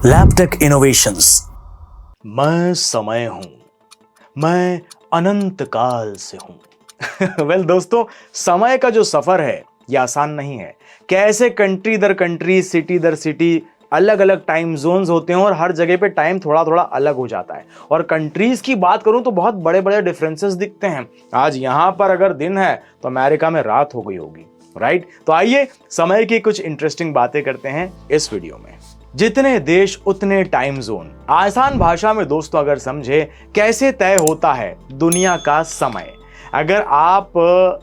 लैबटेक innovations. मैं समय हूं, मैं अनंत काल से हूं। वेल दोस्तों, समय का जो सफर है यह आसान नहीं है। कैसे कंट्री दर कंट्री, सिटी दर सिटी अलग अलग टाइम जोन्स होते हैं और हर जगह पे टाइम थोड़ा थोड़ा अलग हो जाता है। और कंट्रीज की बात करूं तो बहुत बड़े बड़े डिफरेंसेस दिखते हैं। आज यहां पर अगर दिन है तो अमेरिका में रात हो गई होगी, राइट? तो आइए समय की कुछ इंटरेस्टिंग बातें करते हैं इस वीडियो में। जितने देश उतने टाइम जोन। आसान भाषा में दोस्तों अगर समझे, कैसे तय होता है दुनिया का समय। अगर आप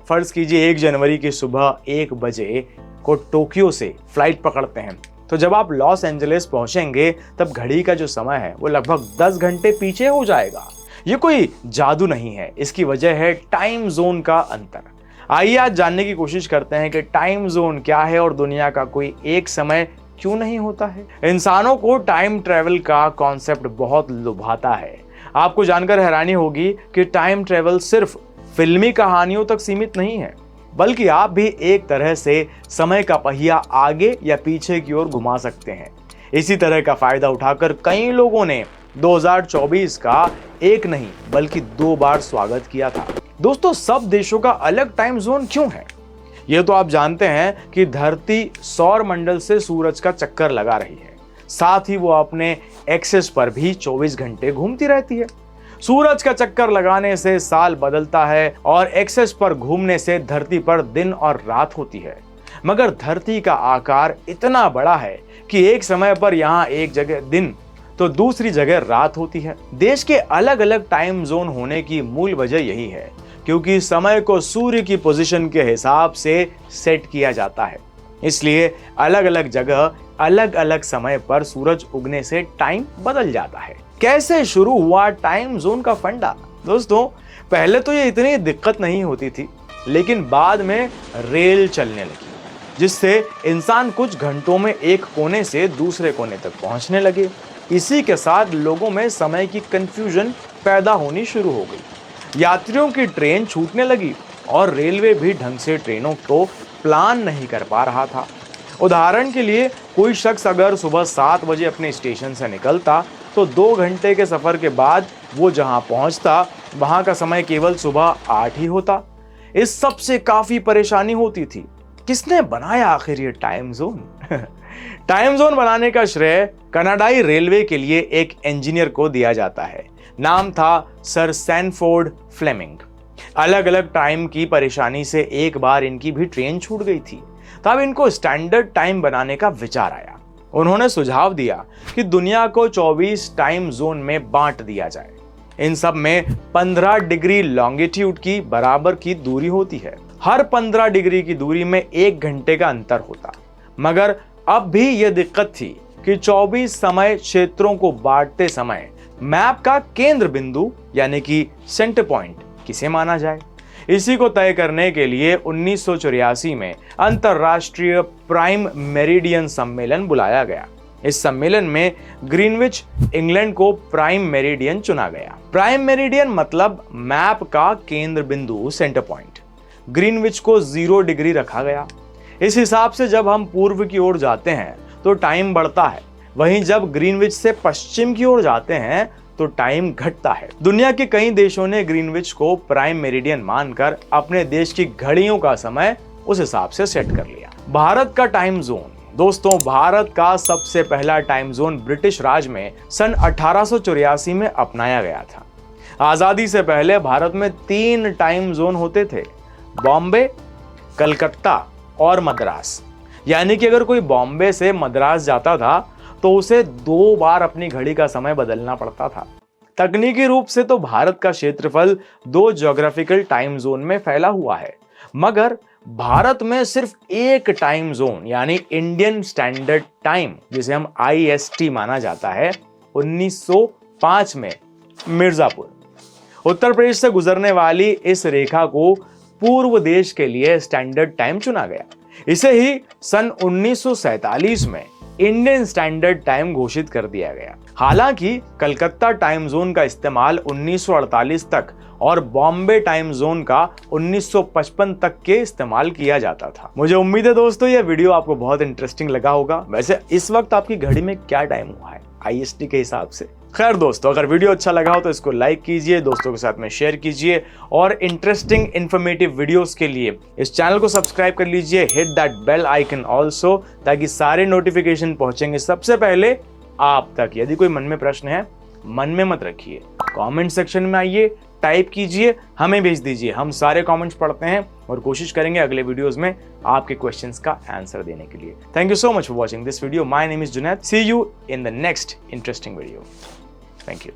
फर्ज कीजिए 1 जनवरी की सुबह 1 बजे को टोक्यो से फ्लाइट पकड़ते हैं, तो जब आप लॉस एंजलिस पहुंचेंगे तब घड़ी का जो समय है वो लगभग 10 घंटे पीछे हो जाएगा। ये कोई जादू नहीं है, इसकी वजह है टाइम जोन का अंतर। आइए आज जानने की कोशिश करते हैं कि टाइम जोन क्या है और दुनिया का कोई एक समय क्यों नहीं होता है। इंसानों को टाइम ट्रेवल का कॉन्सेप्ट बहुत लुभाता है। आपको जानकर हैरानी होगी कि टाइम ट्रेवल सिर्फ फिल्मी कहानियों तक सीमित नहीं है, बल्कि आप भी एक तरह से समय का पहिया आगे या पीछे की ओर घुमा सकते हैं। इसी तरह का फायदा उठाकर कई लोगों ने 2024 का एक नहीं बल्कि 2 बार स्वागत किया था। दोस्तों, सब देशों का अलग टाइम जोन क्यों है? ये तो आप जानते हैं कि धरती सौर मंडल से सूरज का चक्कर लगा रही है, साथ ही वो अपने एक्सिस पर भी 24 घंटे घूमती रहती है। सूरज का चक्कर लगाने से साल बदलता है और एक्सिस पर घूमने से धरती पर दिन और रात होती है। मगर धरती का आकार इतना बड़ा है कि एक समय पर यहाँ एक जगह दिन तो दूसरी जगह रात होती है। देश के अलग अलग टाइम जोन होने की मूल वजह यही है, क्योंकि समय को सूर्य की पोजीशन के हिसाब से सेट किया जाता है। इसलिए अलग अलग जगह अलग अलग समय पर सूरज उगने से टाइम बदल जाता है। कैसे शुरू हुआ टाइम जोन का फंडा? दोस्तों, पहले तो ये इतनी दिक्कत नहीं होती थी, लेकिन बाद में रेल चलने लगी, जिससे इंसान कुछ घंटों में एक कोने से दूसरे कोने तक पहुंचने लगे। इसी के साथ लोगों में समय की कंफ्यूजन पैदा होनी शुरू हो गई। यात्रियों की ट्रेन छूटने लगी और रेलवे भी ढंग से ट्रेनों को प्लान नहीं कर पा रहा था। उदाहरण के लिए, कोई शख्स अगर सुबह 7 बजे अपने स्टेशन से निकलता तो 2 घंटे के सफर के बाद वो जहां पहुंचता वहां का समय केवल सुबह 8 ही होता। इस सब से काफी परेशानी होती थी। किसने बनाया आखिर ये टाइम जोन? टाइम जोन बनाने का श्रेय कनाडाई रेलवे के लिए एक इंजीनियर को दिया जाता है। नाम था सर सैनफोर्ड फ्लेमिंग। अलग अलग टाइम की परेशानी से एक बार इनकी भी ट्रेन छूट गई थी। तब इनको स्टैंडर्ड टाइम बनाने का विचार आया। उन्होंने सुझाव दिया कि दुनिया को 24 टाइम जोन में बांट दिया जाए। इन सब में 15 डिग्री लॉन्गिट्यूड की बराबर की दूरी होती है। हर 15 डिग्री की दूरी में 1 घंटे का अंतर होता। मगर अब भी यह दिक्कत थी कि 24 समय क्षेत्रों को बांटते समय मैप का केंद्र बिंदु यानी कि सेंटर पॉइंट किसे माना जाए। इसी को तय करने के लिए 1984 में अंतरराष्ट्रीय प्राइम मेरिडियन सम्मेलन बुलाया गया। इस सम्मेलन में ग्रीनविच इंग्लैंड को प्राइम मेरिडियन चुना गया। प्राइम मेरिडियन मतलब मैप का केंद्र बिंदु, सेंटर पॉइंट। ग्रीनविच को 0 डिग्री रखा गया। इस हिसाब से जब हम पूर्व की ओर जाते हैं तो टाइम बढ़ता है, वहीं जब ग्रीनविच से पश्चिम की ओर जाते हैं तो टाइम घटता है। दुनिया के कई देशों ने ग्रीनविच को प्राइम मेरिडियन मानकर अपने देश की घड़ियों का समय उस हिसाब से सेट कर लिया। भारत का टाइम जोन। दोस्तों, भारत का सबसे पहला टाइम जोन ब्रिटिश राज में सन 1884 में अपनाया गया था। आजादी से पहले भारत में 3 टाइम जोन होते थे, बॉम्बे, कलकत्ता और मद्रास। यानी कि अगर कोई बॉम्बे से मद्रास जाता था तो उसे 2 बार अपनी घड़ी का समय बदलना पड़ता था। तकनीकी रूप से तो भारत का क्षेत्रफल 2 ज्योग्राफिकल टाइम जोन में फैला हुआ है, मगर भारत में सिर्फ एक टाइम जोन यानी इंडियन स्टैंडर्ड टाइम, जिसे हम IST माना जाता है, 1905 में मिर्जापुर, उत्तर प्रदेश से गुजरने वाली इस रेखा को पूर्व देश के लिए स्टैंडर्ड टाइम चुना गया। इसे ही सन 1947 में इंडियन स्टैंडर्ड टाइम घोषित कर दिया गया। हालांकि कलकत्ता टाइम जोन का इस्तेमाल 1948 तक और बॉम्बे टाइम जोन का 1955 तक के इस्तेमाल किया जाता था। मुझे उम्मीद है दोस्तों यह वीडियो आपको बहुत इंटरेस्टिंग लगा होगा। वैसे इस वक्त आपकी घड़ी में क्या टाइम हुआ है IST के हिसाब से। खैर दोस्तों, अगर वीडियो अच्छा लगा हो तो इसको लाइक कीजिए, दोस्तों के साथ में शेयर कीजिए और इंटरेस्टिंग इन्फॉर्मेटिव वीडियोस के लिए इस चैनल को सब्सक्राइब कर लीजिए। Hit that bell icon also, ताकि सारे नोटिफिकेशन पहुंचेंगे सबसे पहले आप तक। यदि कोई मन में प्रश्न है, मन में मत रखिए, कमेंट सेक्शन में आइए, टाइप कीजिए, हमें भेज दीजिए। हम सारे कमेंट्स पढ़ते हैं और कोशिश करेंगे अगले वीडियोस में आपके क्वेश्चंस का आंसर देने के लिए। Thank you so much for watching this video. My name is Junaid. See you in the next interesting video. Thank you.